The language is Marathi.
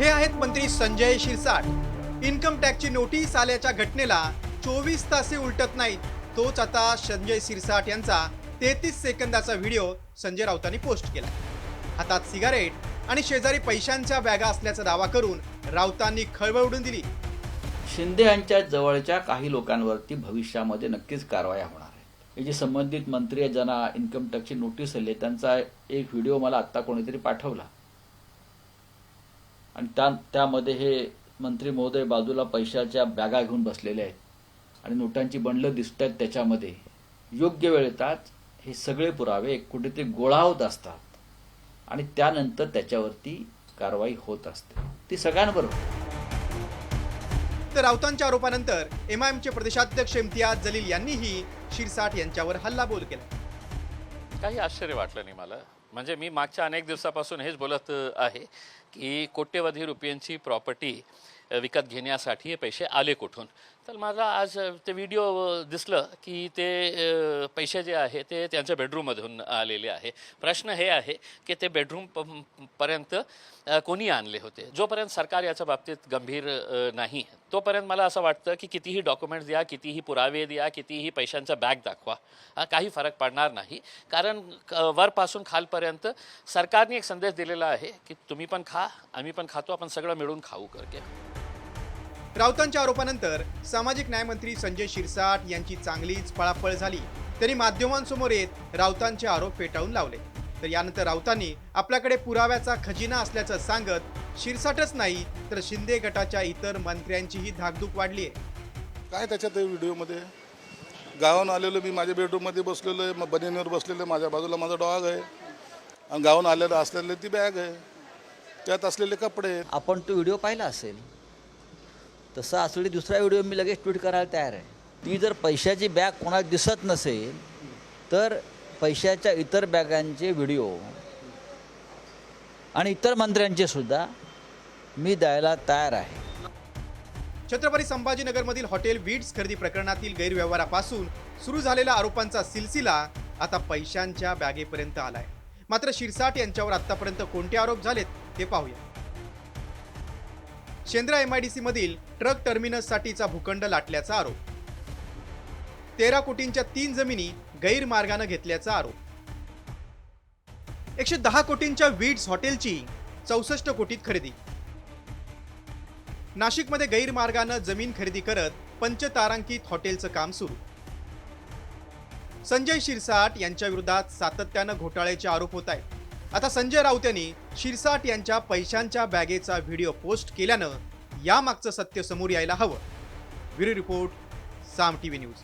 हे आहेत मंत्री संजय शिरसाट। इन्कम टॅक्सची नोटीस आल्याच्या घटनेला 24 तासे उलटत नाहीत, तोच आता संजय शिरसाट यांचा 33 सेकंदाचा व्हिडिओ संजय राऊतांनी पोस्ट केला। हातात सिगारेट आणि शेजारी पैशांच्या बॅगा असल्याचा दावा करून राऊतांनी खळबळ उडून दिली। शिंदे यांच्या जवळच्या काही लोकांवरती भविष्यामध्ये नक्कीच कारवाया होणार आहे। हे जे संबंधित मंत्री आहेत ज्यांना इन्कम टॅक्सची नोटीस आली त्यांचा एक व्हिडिओ मला आत्ता कोणीतरी पाठवला आणि त्यामध्ये हे मंत्री महोदय बाजूला पैशाच्या बॅगा घेऊन बसलेले आहेत आणि नोटांची बंडलं दिसतात। त्याच्यामध्ये योग्य वेळेतच हे सगळे पुरावे कुठेतरी गोळा होत असतात आणि त्यानंतर त्याच्यावरती कारवाई होत असते, ती सगळ्यांबरोबर। तर राऊतांच्या आरोपानंतर एमआयएमचे प्रदेशाध्यक्ष इम्तियाज जलील यांनीही शिरसाट यांच्यावर हल्लाबोल केला। काही आश्चर्य वाटलं नाही मला। म्हणजे मी मागच्या अनेक दिवसापासून हेच बोलत आहे की कोट्यवधी रुपयांची प्रॉपर्टी विकत घेण्यासाठी हे पैसे आले कुठून। तर मला आज ते व्हिडिओ दिसलं की ते पैसे जे आहे ते त्यांच्या बेडरूममधून आलेले आहे। प्रश्न हे आहे की ते बेडरूम पर्यंत कोणी आणले होते। जोपर्यंत सरकार याच्या बाबतीत गंभीर नाही तोपर्यंत मला असं वाटतं की कितीही डॉक्युमेंट्स द्या, कितीही पुरावे द्या, कितीही पैशांचा बॅग दाखवा, काही फरक पडणार नाही। कारण वरपासून खालपर्यंत सरकारने एक संदेश दिलेला आहे की तुम्ही पण खा, आम्ही पण खातो, आपण सगळं मिळून खाऊ करके। राऊतांच्या आरोपानंतर सामाजिक न्याय मंत्री संजय शिरसाट यांची चांगलीच पळापळ झाली। त्यांनी माध्यमांसमोर येत राऊतांचे आरोप फेटाळून लावले। तर यानंतर राऊतांनी आपल्याकडे पुराव्याचा खजिना असल्याचं सांगत शिरसाटच नाही तर शिंदे गटाच्या इतर मंत्र्यांचीही धाकधूक वाढली आहे। काय त्याच्यात व्हिडिओमध्ये गावाहून आलेलो मी माझ्या बेडरूममध्ये बसलेलो आहे, बनियनवर बसलेलो, माझ्या बाजूला माझा डॉग आहे आणि गावाहून आलेलं असलेलं ती बॅग आहे, त्यात असलेले कपडे। आपण तो व्हिडिओ पाहिला असेल, तसा असलेला दुसरा व्हिडिओ मी लगेच ट्विट करायला तयार आहे। ती जर पैशाची बॅग कोणाला दिसत नसेल तर पैशाच्या इतर बॅगांचे व्हिडिओ आणि इतर मंत्र्यांचे सुद्धा मी द्यायला तयार आहे। छत्रपती संभाजीनगरमधील हॉटेल वीड्स खरेदी प्रकरणातील गैरव्यवहारापासून सुरू झालेला आरोपांचा सिलसिला आता पैशांच्या बॅगेपर्यंत आलाय। मात्र शिरसाट यांच्यावर आतापर्यंत कोणते आरोप झालेत ते पाहूया। शेंद्रा MIDC मधील ट्रक टर्मिनससाठीचा भूखंड लाटल्याचा आरोप, 13 कोटींच्या 3 जमिनी गैरमार्गाने घेतल्याचा आरोप, 110 कोटींच्या वीड्स हॉटेलची 64 कोटीत खरेदी, नाशिकमध्ये गैरमार्गाने जमीन खरेदी करत पंचतारांकित हॉटेलचं काम सुरू। संजय शिरसाट यांच्या विरोधात सातत्याने घोटाळ्याचे आरोप होत आहेत। आता संजय राऊत यांनी शिरसाट यांच्या पैशांच्या बॅगेचा व्हिडिओ पोस्ट केल्यानं यामागचं सत्य समोर यायला हवं। ब्युरो रिपोर्ट, साम TV न्यूज।